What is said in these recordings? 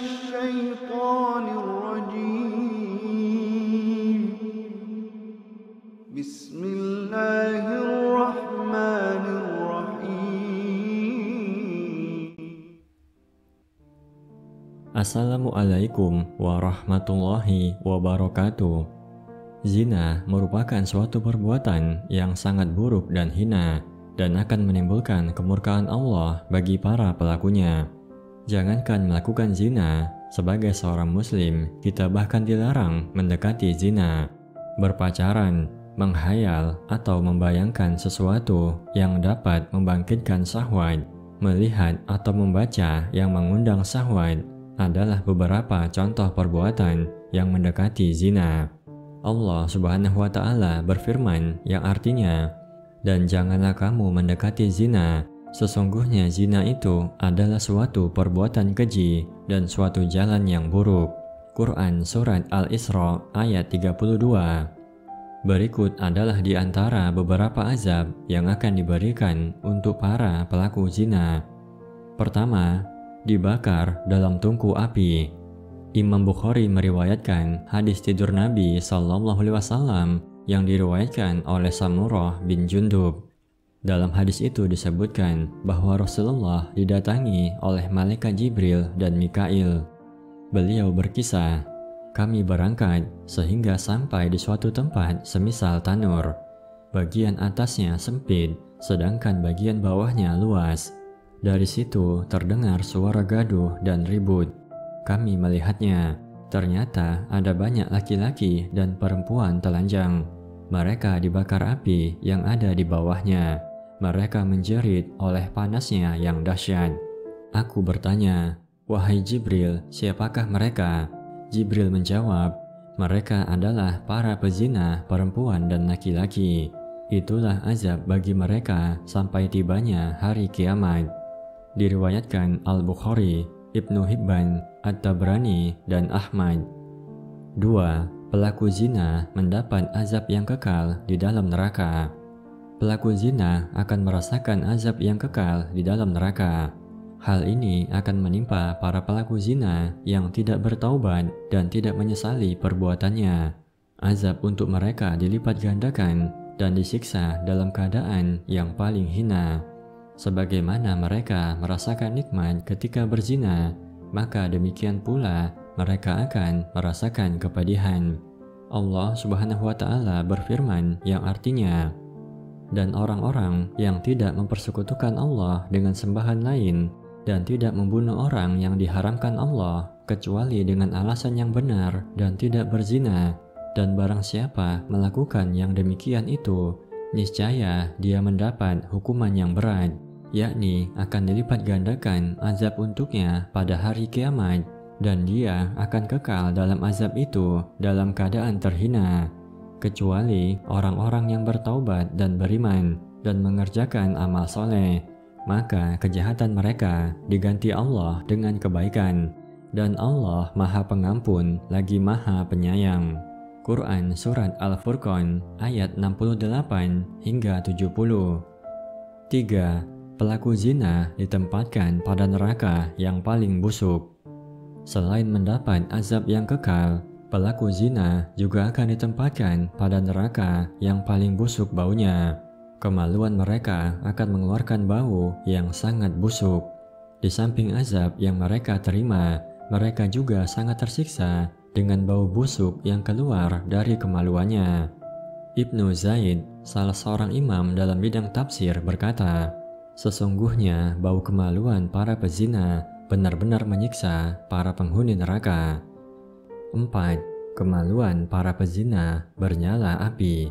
الشيطان الرجيم بسم الله الرحمن الرحيم Assalamualaikum warahmatullahi wabarakatuh. Zina merupakan suatu perbuatan yang sangat buruk dan hina dan akan menimbulkan kemurkaan Allah bagi para pelakunya. Jangankan melakukan zina, sebagai seorang muslim, kita bahkan dilarang mendekati zina. Berpacaran, menghayal, atau membayangkan sesuatu yang dapat membangkitkan syahwat, melihat atau membaca yang mengundang syahwat adalah beberapa contoh perbuatan yang mendekati zina. Allah Subhanahu wa Ta'ala berfirman yang artinya, "Dan janganlah kamu mendekati zina, sesungguhnya zina itu adalah suatu perbuatan keji dan suatu jalan yang buruk." Quran Surat Al-Isra ayat 32. Berikut adalah di antara beberapa azab yang akan diberikan untuk para pelaku zina. Pertama, dibakar dalam tungku api. Imam Bukhari meriwayatkan hadis tidur Nabi SAW yang diriwayatkan oleh Samurah bin Jundub. Dalam hadis itu disebutkan bahwa Rasulullah didatangi oleh malaikat Jibril dan Mikail. Beliau berkisah, "Kami berangkat sehingga sampai di suatu tempat semisal tanur. Bagian atasnya sempit, sedangkan bagian bawahnya luas. Dari situ terdengar suara gaduh dan ribut. Kami melihatnya, ternyata ada banyak laki-laki dan perempuan telanjang. Mereka dibakar api yang ada di bawahnya. Mereka menjerit oleh panasnya yang dahsyat. Aku bertanya, 'Wahai Jibril, siapakah mereka?' Jibril menjawab, 'Mereka adalah para pezina perempuan dan laki-laki. Itulah azab bagi mereka sampai tibanya hari kiamat.'" Diriwayatkan Al-Bukhari, Ibnu Hibban, At-Tabrani, dan Ahmad. 2. Pelaku zina mendapat azab yang kekal di dalam neraka. Pelaku zina akan merasakan azab yang kekal di dalam neraka. Hal ini akan menimpa para pelaku zina yang tidak bertaubat dan tidak menyesali perbuatannya. Azab untuk mereka dilipat gandakan dan disiksa dalam keadaan yang paling hina. Sebagaimana mereka merasakan nikmat ketika berzina, maka demikian pula mereka akan merasakan kepedihan. Allah Subhanahu wa Ta'ala berfirman yang artinya, "Dan orang-orang yang tidak mempersekutukan Allah dengan sembahan lain dan tidak membunuh orang yang diharamkan Allah kecuali dengan alasan yang benar dan tidak berzina, dan barang siapa melakukan yang demikian itu, niscaya dia mendapat hukuman yang berat, yakni akan dilipat gandakan azab untuknya pada hari kiamat, dan dia akan kekal dalam azab itu dalam keadaan terhina, kecuali orang-orang yang bertaubat dan beriman dan mengerjakan amal soleh, maka kejahatan mereka diganti Allah dengan kebaikan, dan Allah Maha Pengampun lagi Maha Penyayang." Quran Surat Al-Furqan ayat 68 hingga 70. 3. Pelaku zina ditempatkan pada neraka yang paling busuk. Selain mendapat azab yang kekal, pelaku zina juga akan ditempatkan pada neraka yang paling busuk baunya. Kemaluan mereka akan mengeluarkan bau yang sangat busuk. Di samping azab yang mereka terima, mereka juga sangat tersiksa dengan bau busuk yang keluar dari kemaluannya. Ibnu Zaid, salah seorang imam dalam bidang tafsir, berkata, "Sesungguhnya bau kemaluan para pezina benar-benar menyiksa para penghuni neraka." 4. Kemaluan para pezina bernyala api.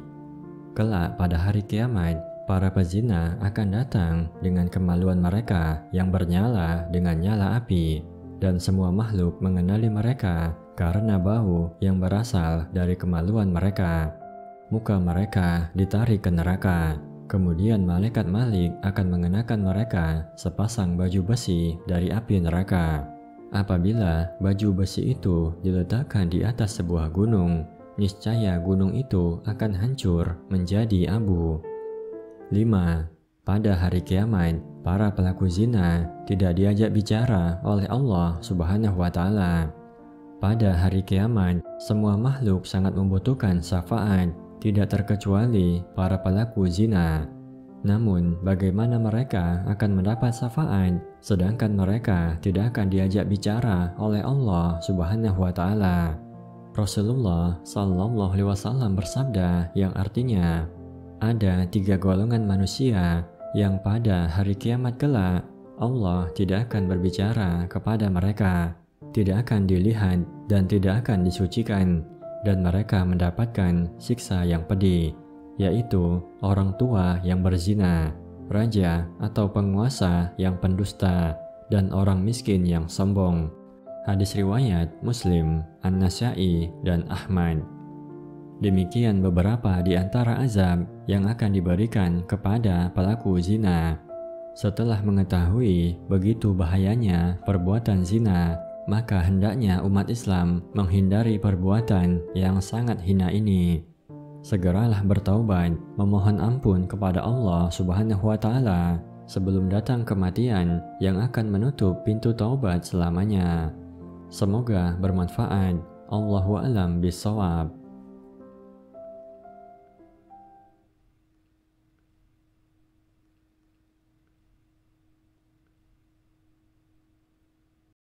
Kelak pada hari kiamat, para pezina akan datang dengan kemaluan mereka yang bernyala dengan nyala api, dan semua makhluk mengenali mereka karena bau yang berasal dari kemaluan mereka. Muka mereka ditarik ke neraka. Kemudian malaikat Malik akan mengenakan mereka sepasang baju besi dari api neraka. Apabila baju besi itu diletakkan di atas sebuah gunung, niscaya gunung itu akan hancur menjadi abu. 5. pada hari kiamat, para pelaku zina tidak diajak bicara oleh Allah Subhanahu wa Ta'ala. Pada hari kiamat, semua makhluk sangat membutuhkan syafaat, tidak terkecuali para pelaku zina. Namun, bagaimana mereka akan mendapat syafaat, sedangkan mereka tidak akan diajak bicara oleh Allah Subhanahu wa Ta'ala? Rasulullah Sallallahu Alaihi Wasallam bersabda yang artinya, ada 3 golongan manusia yang pada hari kiamat kelak Allah tidak akan berbicara kepada mereka, tidak akan dilihat dan tidak akan disucikan, dan mereka mendapatkan siksa yang pedih, yaitu orang tua yang berzina, raja atau penguasa yang pendusta, dan orang miskin yang sombong. Hadis riwayat Muslim, An-Nasa'i, dan Ahmad. Demikian beberapa di antara azab yang akan diberikan kepada pelaku zina. Setelah mengetahui begitu bahayanya perbuatan zina, maka hendaknya umat Islam menghindari perbuatan yang sangat hina ini. Segeralah bertaubat, memohon ampun kepada Allah Subhanahu wa Ta'ala sebelum datang kematian yang akan menutup pintu taubat selamanya. Semoga bermanfaat. Allahu a'lam bishawab.